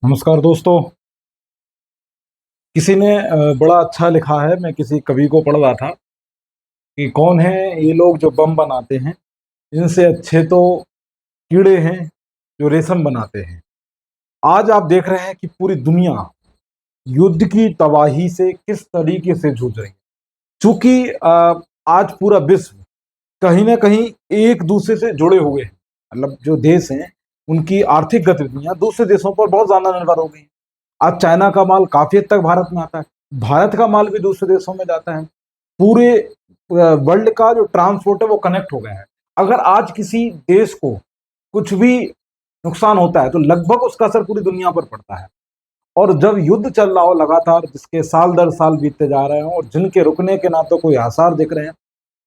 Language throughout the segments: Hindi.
नमस्कार दोस्तों। किसी ने बड़ा अच्छा लिखा है। मैं किसी कवि को पढ़ रहा था कि कौन है ये लोग जो बम बनाते हैं, इनसे अच्छे तो कीड़े हैं जो रेशम बनाते हैं। आज आप देख रहे हैं कि पूरी दुनिया युद्ध की तबाही से किस तरीके से जूझ रही है। चूंकि आज पूरा विश्व कहीं ना कहीं एक दूसरे से जुड़े हुए हैं। मतलब जो देश हैं, उनकी आर्थिक गतिविधियां दूसरे देशों पर बहुत ज्यादा निर्भर हो गई हैं। आज चाइना का माल काफी हद तक भारत में आता है, भारत का माल भी दूसरे देशों में जाता है। पूरे वर्ल्ड का जो ट्रांसपोर्ट है वो कनेक्ट हो गया है। अगर आज किसी देश को कुछ भी नुकसान होता है तो लगभग उसका असर पूरी दुनिया पर पड़ता है। और जब युद्ध चल रहा हो लगातार, जिसके साल दर साल बीतते जा रहे हैं और जिनके रुकने के ना तो कोई आसार दिख रहे हैं,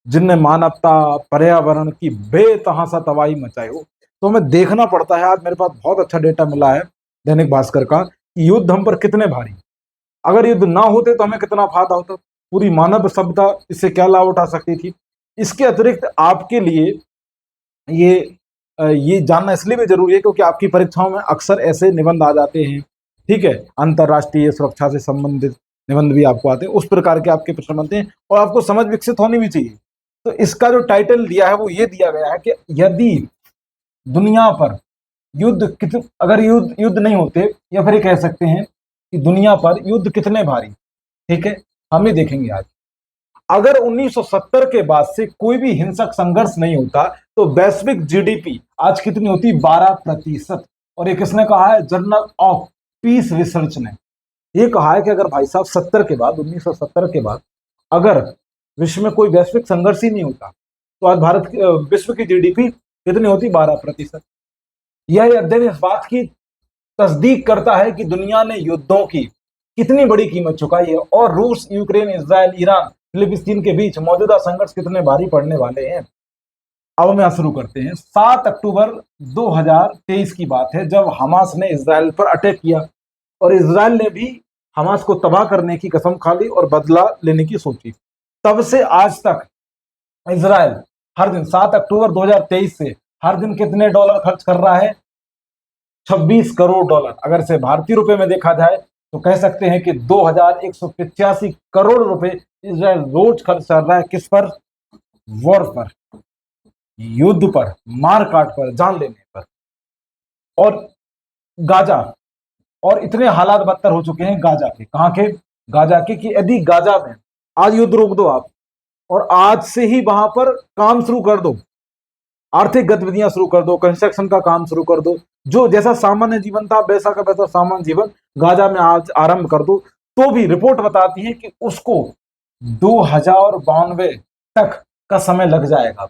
जिनने मानवता पर्यावरण की बेतहाशा तबाही मचाई हो, तो हमें देखना पड़ता है। आज मेरे पास बहुत अच्छा डेटा मिला है दैनिक भास्कर का कि युद्ध हम पर कितने भारी। अगर युद्ध ना होते तो हमें कितना फायदा होता, पूरी मानव सभ्यता इससे क्या लाभ उठा सकती थी। इसके अतिरिक्त आपके लिए ये ये जानना इसलिए भी जरूरी है क्योंकि आपकी परीक्षाओं में अक्सर ऐसे निबंध आ जाते हैं। ठीक है, अंतरराष्ट्रीय सुरक्षा से संबंधित निबंध भी आपको आते हैं, उस प्रकार के आपके प्रश्न बनते हैं और आपको समझ विकसित होनी भी चाहिए। तो इसका जो टाइटल दिया है वो ये दिया गया है कि यदि दुनिया पर अगर युद्ध युद्ध नहीं होते, या फिर ये कह सकते हैं कि दुनिया पर युद्ध कितने भारी। ठीक है, हम ये देखेंगे आज। अगर 1970 के बाद से कोई भी हिंसक संघर्ष नहीं होता तो वैश्विक जीडीपी आज कितनी होती? 12%। और ये किसने कहा है? जर्नल ऑफ पीस रिसर्च ने ये कहा है कि अगर भाई साहब 70 के बाद 1970 के बाद अगर विश्व में कोई वैश्विक संघर्ष ही नहीं होता तो आज विश्व की जीडीपी कितनी होती? 12%। यह अध्ययन इस बात की तस्दीक करता है कि दुनिया ने युद्धों की कितनी बड़ी कीमत चुकाई है और रूस, यूक्रेन, इसराइल, ईरान, फिलिस्तीन के बीच मौजूदा संघर्ष कितने भारी पड़ने वाले हैं। अब हम यहाँ शुरू करते हैं। 7 अक्टूबर 2023 की बात है जब हमास ने इसराइल पर अटैक किया और इसराइल ने भी हमास को तबाह करने की कसम खा ली और बदला लेने की सोची। तब से आज तक इसराइल हर दिन 7 अक्टूबर 2023 से हर दिन कितने डॉलर खर्च कर रहा है? 26 करोड़ डॉलर। अगर इसे भारतीय रुपए में देखा जाए तो कह सकते हैं कि 2185 करोड़ रुपए इसराइल रोज खर्च कर रहा है। किस पर? वॉर पर, युद्ध पर, मारकाट पर, जान लेने पर। और गाजा, और इतने हालात बदतर हो चुके हैं गाजा के। कहां के? गाजा के। कि यदि गाजा में आज युद्ध रोक दो आप और आज से ही वहां पर काम शुरू कर दो, आर्थिक गतिविधियां शुरू कर दो, कंस्ट्रक्शन का काम शुरू कर दो, जो जैसा सामान्य जीवन था वैसा का वैसा सामान्य जीवन गाजा में आज आरंभ कर दो, तो भी रिपोर्ट बताती है कि उसको 2092 तक का समय लग जाएगा।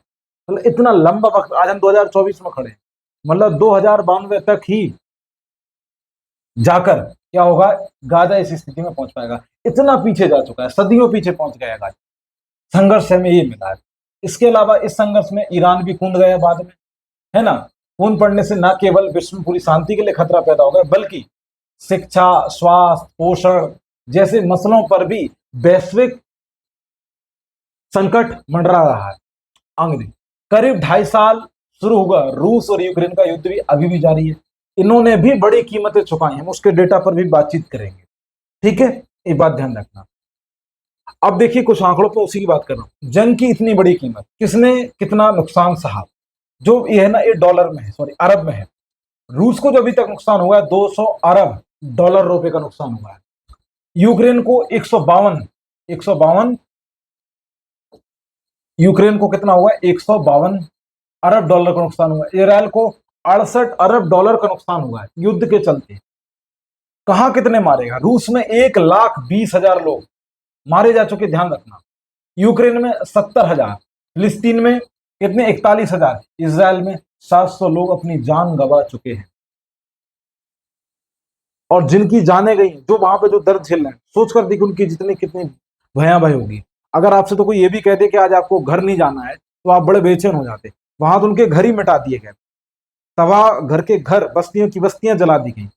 मतलब इतना लंबा वक्त। आज हम 2024 में खड़े हैं, मतलब 2092 तक ही जाकर क्या होगा? गाजा इस स्थिति में पहुंच पाएगा। इतना पीछे जा चुका है, सदियों पीछे पहुंच गया गाजा। संघर्ष से हमें ये मिला है। इसके अलावा इस संघर्ष में ईरान भी कूद गया बाद में, है ना। खून पड़ने से न केवल विश्व में पूरी शांति के लिए खतरा पैदा होगा, बल्कि शिक्षा, स्वास्थ्य, पोषण जैसे मसलों पर भी वैश्विक संकट मंडरा रहा है। अंग दिन करीब 2.5 साल शुरू हुआ, रूस और यूक्रेन का युद्ध भी अभी भी जारी है। इन्होंने भी बड़ी कीमतें चुकाई हैं, हम उसके डेटा पर भी बातचीत करेंगे। ठीक है, एक बात ध्यान रखना। अब देखिए कुछ आंकड़ों पर उसी की बात कर रहा हूं। जंग की इतनी बड़ी कीमत, किसने कितना नुकसान सहा? जो ये है ना, ये डॉलर में है, सॉरी अरब में है। रूस को जो अभी तक नुकसान हुआ है 200 अरब डॉलर रुपए का नुकसान हुआ है। यूक्रेन को 152 यूक्रेन को कितना हुआ? 152 अरब डॉलर का नुकसान हुआ है। इसराइल को 68 अरब डॉलर का नुकसान हुआ है युद्ध के चलते। कहां कितने मारेगा? रूस में 1,20,000 लोग मारे जा चुके, ध्यान रखना। यूक्रेन में 70,000, फिलिस्तीन में कितने? 41,000, इसराइल में 700 लोग अपनी जान गंवा चुके हैं। और जिनकी जाने गई, जो वहां पे जो दर्द झेल रहे हैं, सोचकर देखिए उनकी जितनी कितनी भयावह होगी। अगर आपसे तो कोई ये भी कह दे कि आज आपको घर नहीं जाना है तो आप बड़े बेचैन हो जाते। वहां तो उनके घर ही मिटा दिए गए, तबाह घर के घर, बस्तियों की बस्तियां जला दी गई।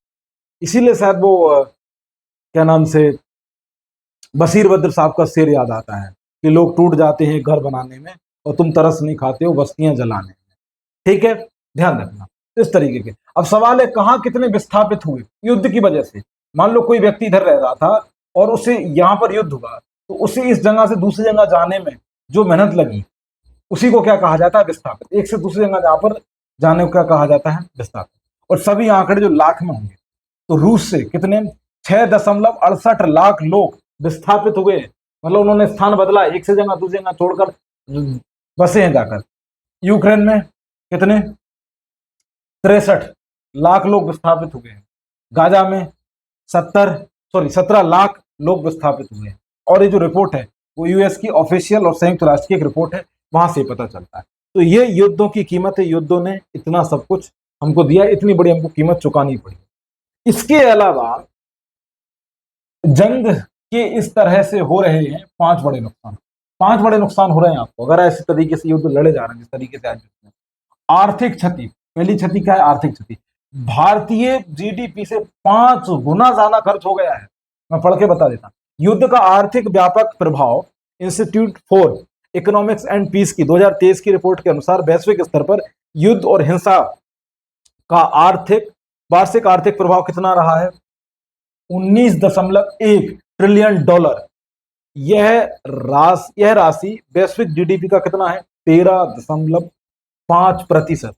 इसीलिए शायद वो क्या नाम से बशीर बद्र साहब का शेर याद आता है कि लोग टूट जाते हैं घर बनाने में और तुम तरस नहीं खाते हो बस्तियां जलाने में। ठीक है, ध्यान रखना। इस तरीके के। अब सवाल है कहाँ कितने विस्थापित हुए युद्ध की वजह से। मान लो कोई व्यक्ति इधर रह रहा था और उसे यहाँ पर युद्ध हुआ, तो उसे इस जगह से दूसरी जगह जाने में जो मेहनत लगी उसी को क्या कहा जाता है, विस्थापित। एक से दूसरी जगह जहाँ पर जाने को क्या कहा जाता है, विस्थापित। और सभी आंकड़े जो लाख में होंगे, तो रूस से कितने 6.68 लाख लोग विस्थापित हुए, मतलब उन्होंने स्थान बदला, एक से जगह दूसरी जगह छोड़कर बसे हैं जाकर। यूक्रेन में कितने 63 लाख लोग विस्थापित हुए हैं। गाजा में 17 लाख लोग विस्थापित हुए हैं। और ये जो रिपोर्ट है वो यूएस की ऑफिशियल और संयुक्त राष्ट्र की एक रिपोर्ट है, वहां से पता चलता है। तो ये युद्धों की कीमत है, युद्धों ने इतना सब कुछ हमको दिया, इतनी बड़ी हमको कीमत चुकानी पड़ी। इसके अलावा जंग के इस तरह से हो रहे हैं 5 बड़े नुकसान। 5 बड़े नुकसान हो रहे हैं आपको अगर ऐसे तरीके से युद्ध लड़े जा रहे हैं जिस तरीके से आज। आर्थिक क्षति, पहली क्षति क्या है, आर्थिक क्षति। भारतीय जीडीपी से 5 गुना ज्यादा खर्च हो गया है। मैं पढ़ के बता देता। युद्ध का आर्थिक व्यापक प्रभाव, institute for economics and peace की 2023 की रिपोर्ट के अनुसार वैश्विक स्तर पर युद्ध और हिंसा का वार्षिक आर्थिक प्रभाव कितना रहा है, 19.1 ट्रिलियन डॉलर। यह राशि वैश्विक जीडीपी का कितना है, 13.5%।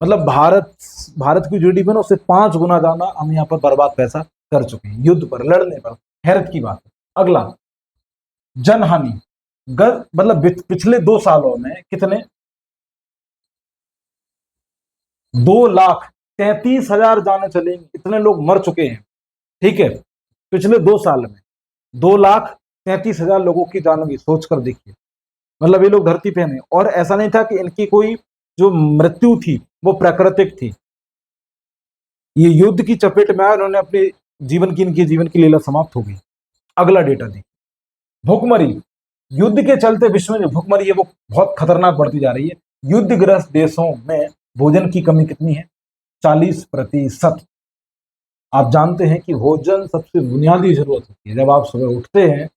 मतलब भारत की जीडीपी ना उससे 5 गुना ज्यादा हम यहाँ पर बर्बाद पैसा कर चुके हैं युद्ध पर, लड़ने पर। हैरत की बात है। अगला, जनहानि। मतलब पिछले 2 सालों में कितने 2,33,000 जाने चलेंगे, इतने लोग मर चुके हैं। ठीक है, पिछले 2 साल में 2,33,000 लोगों की जान गई। सोच कर देखिए, मतलब ये लोग धरती पे नहीं। और ऐसा नहीं था कि इनकी कोई जो मृत्यु थी वो प्राकृतिक थी, ये युद्ध की चपेट में आए, उन्होंने अपने इनकी जीवन की लीला समाप्त हो गई। अगला डेटा देखिए, भुखमरी। युद्ध के चलते विश्व में जो भुखमरी है वो बहुत खतरनाक बढ़ती जा रही है। युद्धग्रस्त देशों में भोजन की कमी कितनी है, 40%। आप जानते हैं कि भोजन सबसे बुनियादी जरूरत होती है। जब आप सुबह उठते हैं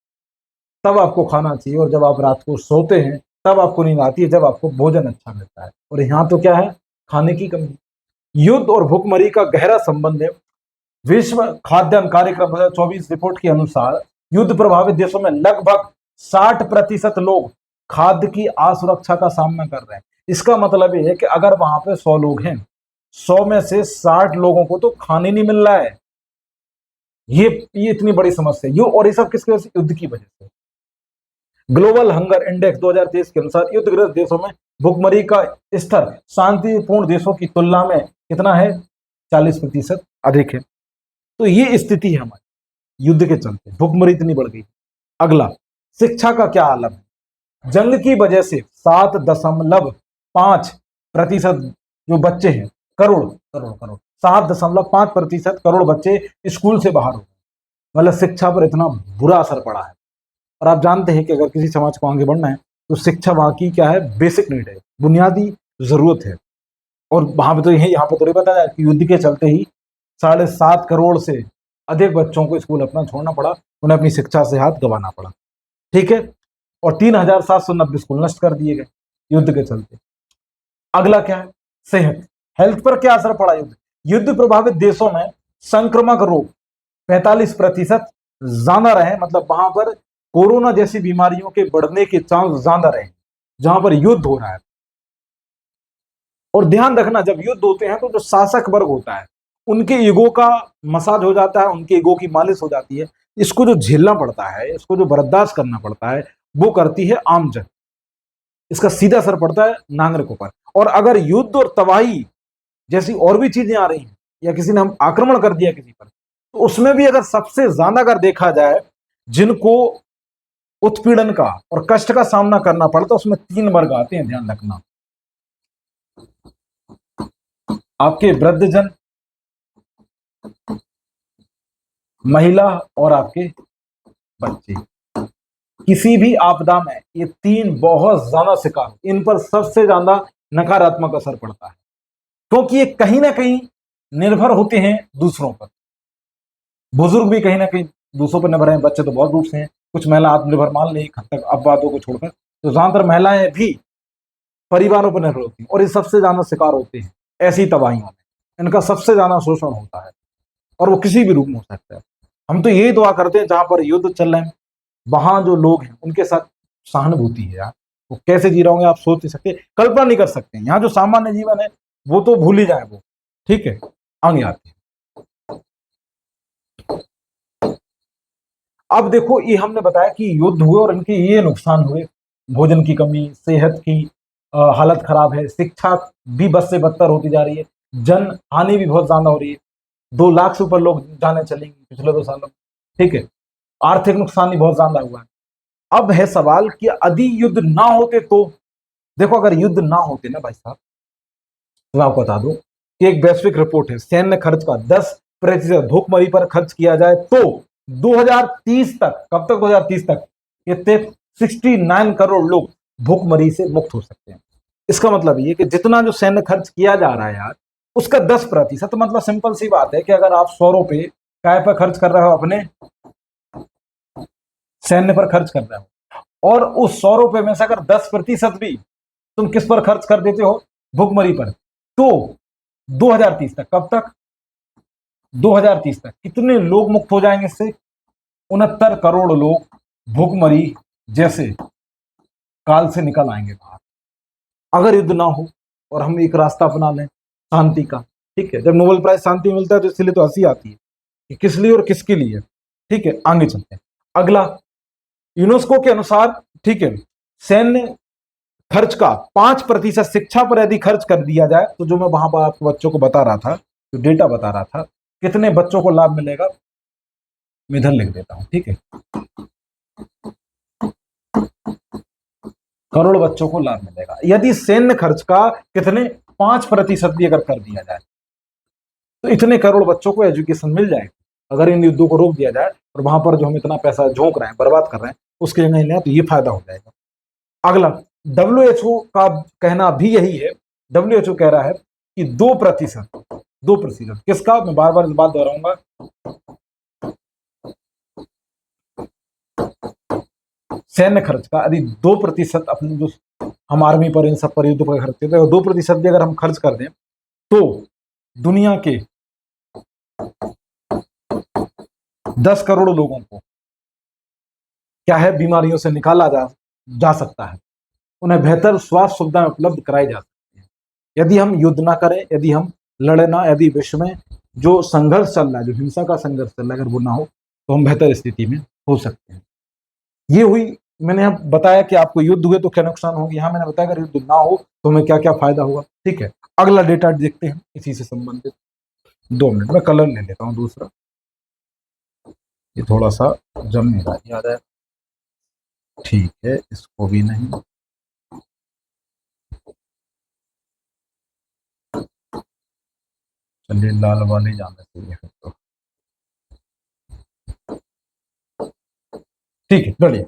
तब आपको खाना चाहिए, और जब आप रात को सोते हैं तब आपको नींद आती है, जब आपको भोजन अच्छा मिलता है। और यहाँ तो क्या है, खाने की कमी। युद्ध और भुखमरी का गहरा संबंध है। विश्व खाद्यान्न कार्यक्रम 2024 रिपोर्ट के अनुसार युद्ध प्रभावित देशों में लगभग 60% लोग खाद्य की असुरक्षा का सामना कर रहे हैं। इसका मतलब यह है कि अगर वहां पे 100 लोग हैं, 100 में से 60 लोगों को तो खाने नहीं मिल रहा है। ये इतनी बड़ी समस्या है। और ये सब किसकी वजह से, युद्ध की वजह से। ग्लोबल हंगर इंडेक्स 2023 के अनुसार युद्धग्रस्त देशों में भुखमरी का स्तर शांतिपूर्ण देशों की तुलना में कितना है, 40% अधिक है। तो ये स्थिति है हमारी, युद्ध के चलते भुखमरी इतनी बढ़ गई। अगला, शिक्षा का क्या आलम है। जंग की वजह से 7.5% जो बच्चे हैं, करोड़ 7.5% करोड़ बच्चे स्कूल से बाहर हो गए। मतलब शिक्षा पर इतना बुरा असर पड़ा है। और आप जानते हैं कि अगर किसी समाज को आगे बढ़ना है तो शिक्षा वहां की क्या है, बेसिक नीड है, बुनियादी जरूरत है। और वहां पे तो यहाँ पे तो नहीं बताया कि युद्ध के चलते ही 7.5 करोड़ से अधिक बच्चों को स्कूल अपना छोड़ना पड़ा, उन्हें अपनी शिक्षा से हाथ गंवाना पड़ा। ठीक है, और 3,790 स्कूल नष्ट कर दिए गए युद्ध के चलते। अगला क्या है, सेहत, हेल्थ पर क्या असर पड़ा युद्ध प्रभावित देशों में संक्रामक रोग 45% ज्यादा रहे। मतलब वहां पर कोरोना जैसी बीमारियों के बढ़ने के चांस ज्यादा रहे जहां पर युद्ध हो रहा है। और ध्यान रखना, जब युद्ध होते हैं तो जो शासक वर्ग होता है उनके ईगो का मसाज हो जाता है, उनके ईगो की मालिश हो जाती है। इसको जो झेलना पड़ता है, इसको जो बर्दाश्त करना पड़ता है, वो करती है आम जन। इसका सीधा असर पड़ता है नागरिकों पर। और अगर युद्ध और तबाही जैसी और भी चीजें आ रही हैं, या किसी ने हम आक्रमण कर दिया किसी पर, तो उसमें भी अगर सबसे ज्यादा अगर देखा जाए जिनको उत्पीड़न का और कष्ट का सामना करना पड़ता, उसमें 3 वर्ग आते हैं, ध्यान रखना। आपके वृद्धजन, महिला और आपके बच्चे। किसी भी आपदा में ये 3 बहुत ज्यादा शिकार, इन पर सबसे ज्यादा नकारात्मक असर पड़ता है, क्योंकि ये कहीं ना कहीं निर्भर होते हैं दूसरों पर। बुजुर्ग भी कहीं ना कहीं दूसरों पर निर्भर हैं, बच्चे तो बहुत रूप से हैं, कुछ महिला आत्मनिर्भर मान लें एक हद तक अपवादों को छोड़कर। तो ज्यादातर महिलाएं भी परिवारों पर निर्भर होती हैं और ये सबसे ज्यादा शिकार होते हैं। ऐसी तबाहियों में इनका सबसे ज्यादा शोषण होता है, और वो किसी भी रूप में हो सकता है। हम तो यही दुआ करते हैं जहां पर युद्ध चल रहे हैं वहां जो लोग हैं उनके साथ सहानुभूति है यार। वो कैसे जी रहे होंगे आप सोच नहीं सकते, कल्पना नहीं कर सकते। यहाँ जो सामान्य जीवन है वो तो भूल ही जाए वो, ठीक है। आगे आते हैं। अब देखो, ये हमने बताया कि युद्ध हुए और इनके ये नुकसान हुए, भोजन की कमी, सेहत की हालत खराब है, शिक्षा भी बद से बदतर होती जा रही है, जन हानि भी बहुत ज्यादा हो रही है। 2 लाख से ऊपर लोग जाने चलेंगे पिछले 2 सालों में, ठीक है। आर्थिक नुकसान भी बहुत ज्यादा हुआ है। अब है सवाल कि यदि युद्ध ना होते तो, देखो अगर युद्ध ना होते ना भाई साहब, तो मैं आपको बता दूं कि एक वैश्विक रिपोर्ट है, सैन्य खर्च का 10% भूखमरी पर खर्च किया जाए तो 2030 तक, कब तक 2030 तक, कितने 69 करोड़ लोग भूखमरी से मुक्त हो सकते हैं। इसका मतलब ये कि जितना जो सैन्य खर्च किया जा रहा है यार, उसका 10%, मतलब सिंपल सी बात है कि अगर आप 100 रुपए काय पर खर्च कर रहे हो, अपने सैन्य पर खर्च कर रहे हो, और उस 100 रुपए में से अगर 10% भी तुम किस पर खर्च कर देते हो, भुखमरी पर, तो 2030 तक, कब तक, 2030 तक कितने लोग मुक्त हो जाएंगे इससे? 69 करोड़ लोग भुखमरी जैसे काल से निकल आएंगे बाहर, अगर युद्ध ना हो और हम एक रास्ता अपना लें शांति का, ठीक है। जब नोबेल प्राइज शांति मिलता है तो इसलिए तो हंसी आती है कि किस लिए और किसके लिए, ठीक है। आगे चलते हैं। अगला, यूनेस्को के अनुसार, ठीक है, सैन्य खर्च का 5% शिक्षा पर यदि खर्च कर दिया जाए तो, जो मैं वहां पर आपको बच्चों को बता रहा था, जो डेटा बता रहा था, कितने बच्चों को लाभ मिलेगा, मैं इधर लिख देता हूं, ठीक है। करोड़ बच्चों को लाभ मिलेगा यदि सैन्य खर्च का कितने 5% भी अगर कर दिया जाए, तो इतने करोड़ बच्चों को एजुकेशन मिल जाएगी अगर इन युद्धों को रोक दिया जाए। और वहां पर जो हम इतना पैसा झोंक रहे हैं, बर्बाद कर रहे हैं, उसके जगह इन्हें तो ये फायदा हो जाएगा। अगला, डब्ल्यूएचओ का कहना भी यही है, डब्ल्यूएचओ कह रहा है कि 2%, किसका, मैं बार बार इस बात दोहराऊंगा, सैन्य खर्च का यदि 2% अपने जो हम आर्मी पर, इन सब पर, युद्ध पर खर्च करते हैं, 2% भी अगर हम खर्च कर दें तो दुनिया के 10 करोड़ लोगों को क्या है, बीमारियों से निकाला जा सकता है, उन्हें बेहतर स्वास्थ्य सुविधाएं उपलब्ध कराई जा सकती है। यदि हम युद्ध ना करें, यदि हम लड़े ना, यदि विश्व में जो संघर्ष चल रहा है, जो हिंसा का संघर्ष चल रहा है, अगर वो ना हो तो हम बेहतर स्थिति में हो सकते हैं। ये हुई, मैंने बताया कि आपको युद्ध हुए तो क्या नुकसान होगी, यहाँ मैंने बताया अगर युद्ध ना हो तो हमें क्या क्या फायदा होगा, ठीक है। अगला डेटा देखते हैं इसी से संबंधित। 2 मिनट में कलर ले लेता हूँ दूसरा, ये थोड़ा सा जम नहीं रहा, याद है, ठीक है, इसको भी नहीं, चलिए लाल वाले जाना चाहिए फिर तो, ठीक है, बढ़िया।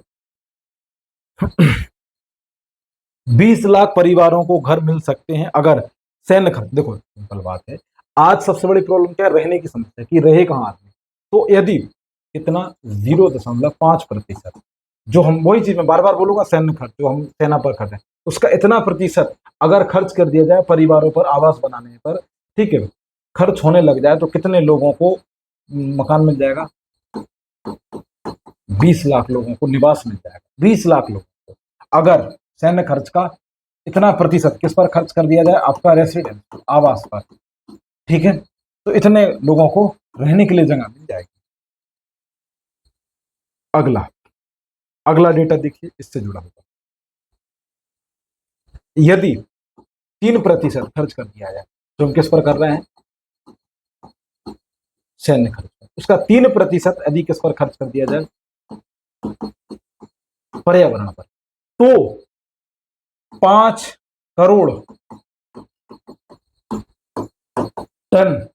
20 लाख परिवारों को घर मिल सकते हैं अगर सैन्य खर्च, देखो सिंपल बात है, आज सबसे बड़ी प्रॉब्लम क्या है, रहने की समस्या, कि रहे कहां आदमी। तो यदि इतना 0.5%, जो हम, वही चीज मैं बार बार बोलूंगा, सैन्य खर्च जो हम सेना पर खर्च है, उसका इतना प्रतिशत अगर खर्च कर दिया जाए परिवारों पर, आवास बनाने पर, ठीक है, खर्च होने लग जाए तो कितने लोगों को मकान मिल जाएगा, 20 लाख लोगों को निवास मिल जाएगा, 20 लाख लोगों को अगर सैन्य खर्च का इतना प्रतिशत किस पर खर्च कर दिया जाए, आपका रेसिडेंस, आवास पर, ठीक है, तो इतने लोगों को रहने के लिए जगह मिल जाएगी। अगला, अगला डेटा देखिए, इससे जुड़ा होगा, यदि 3% खर्च कर दिया जाए, तो हम किस पर कर रहे हैं, सैन्य खर्च पर, उसका 3% यदि किस पर खर्च कर दिया जाए, पर्यावरण पर, तो 5 करोड़ टन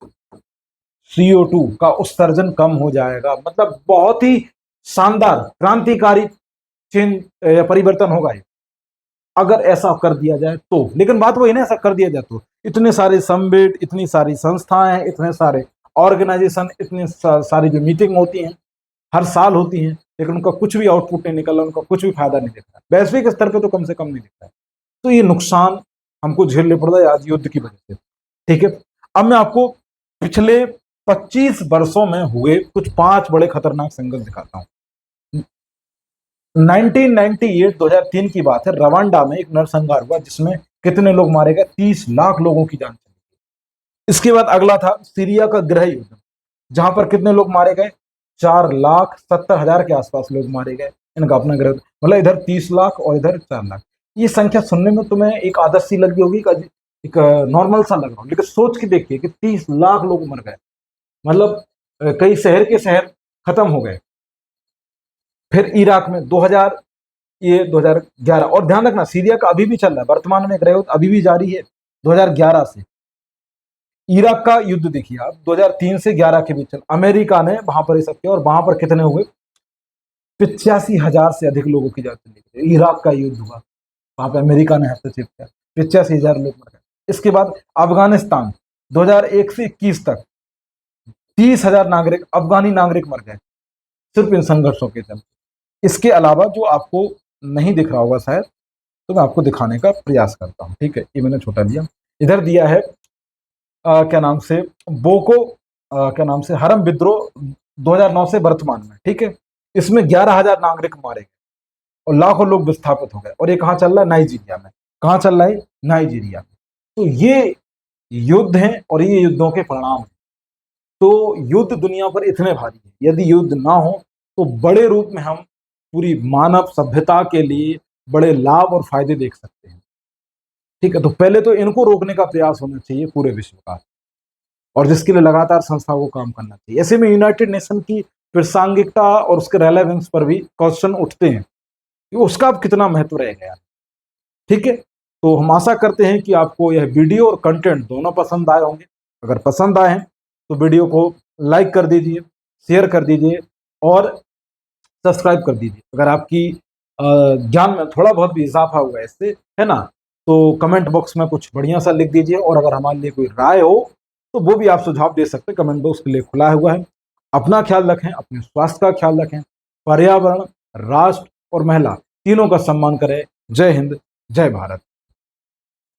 CO2 का उत्सर्जन कम हो जाएगा। मतलब बहुत ही शानदार क्रांतिकारी चेंज, परिवर्तन होगा ये अगर ऐसा कर दिया जाए तो। लेकिन बात वही ना, ऐसा कर दिया जाए तो इतने सारे समिट, इतनी सारी संस्थाएं, इतने सारे ऑर्गेनाइजेशन, इतनी सारी जो मीटिंग होती हैं, हर साल होती हैं, लेकिन उनका कुछ भी आउटपुट नहीं निकल रहा, उनका कुछ भी फायदा नहीं दिख रहा, वैश्विक स्तर पर तो कम से कम नहीं दिख रहा है। तो ये नुकसान हमको झेलने पड़ रहा है आज युद्ध की वजह से। ठीक है, अब मैं आपको पिछले 25 वर्षों में हुए कुछ 5 बड़े खतरनाक संघर्ष दिखाता हूं। 1998 2003 की बात है, रवांडा में एक नरसंहार हुआ जिसमें कितने लोग मारे गए? 30 लाख लोगों की जान चली गई। इसके बाद अगला था सीरिया का गृह युद्ध, जहां पर कितने लोग मारे गए? 4,70,000 के आसपास लोग मारे गए। इनका अपना गृह, मतलब इधर 30 लाख और इधर 4 लाख। ये संख्या सुनने में तुम्हें एक आदर्श सी लगी होगी, एक नॉर्मल सा लग रहा हो, लेकिन सोच के देखिए कि 30 लाख लोग मर गए, मतलब कई शहर के शहर खत्म हो गए। फिर इराक में 2000, ये 2011, और ध्यान रखना सीरिया का अभी भी चल रहा है, वर्तमान में गृह युद्ध अभी भी जारी है 2011 से। इराक का युद्ध देखिए आप, 2003 से 11 के बीच अमेरिका ने वहां पर ये सब किया, और वहां पर कितने हुए? 85,000 से अधिक लोगों की जान चली गई। इराक का युद्ध हुआ, वहां पर अमेरिका ने हस्तक्षेप किया, 85,000 लोग मर गए। इसके बाद अफगानिस्तान, 2001 से 21 तक 30,000 नागरिक, अफगानी नागरिक मर गए सिर्फ इन संघर्षों के चलते। इसके अलावा जो आपको नहीं दिख रहा होगा शायद, तो मैं आपको दिखाने का प्रयास करता हूँ। ठीक है, ये मैंने छोटा लिया, इधर दिया है क्या नाम से, बोको क्या नाम से, हरम विद्रोह 2009 से वर्तमान में। ठीक है, इसमें 11,000 नागरिक मारे गए और लाखों लोग विस्थापित हो गए। और ये कहाँ चल रहा है? नाइजीरिया में। कहाँ चल रहा है? नाइजीरिया में। तो ये युद्ध हैं और ये युद्धों के परिणाम हैं। तो युद्ध दुनिया पर इतने भारी है, यदि युद्ध ना हो तो बड़े रूप में हम पूरी मानव सभ्यता के लिए बड़े लाभ और फायदे देख सकते हैं। ठीक है, तो पहले तो इनको रोकने का प्रयास होना चाहिए पूरे विश्व का, और जिसके लिए लगातार संस्थाओं को काम करना चाहिए। ऐसे में यूनाइटेड नेशन की प्रासंगिकता और उसके रेलेवेंस पर भी क्वेश्चन उठते हैं कि उसका अब कितना महत्व रह गया। ठीक है, तो हम आशा करते हैं कि आपको यह वीडियो और कंटेंट दोनों पसंद आए होंगे। अगर पसंद आए हैं तो वीडियो को लाइक कर दीजिए, शेयर कर दीजिए और सब्सक्राइब कर दीजिए। अगर आपकी ज्ञान में थोड़ा बहुत भी इजाफा हुआ है इससे, है ना, तो कमेंट बॉक्स में कुछ बढ़िया सा लिख दीजिए। और अगर हमारे लिए कोई राय हो तो वो भी आप सुझाव दे सकते हैं, कमेंट बॉक्स के लिए खुला हुआ है। अपना ख्याल रखें, अपने स्वास्थ्य का ख्याल रखें, पर्यावरण, राष्ट्र और महिला तीनों का सम्मान करें। जय हिंद, जय भारत।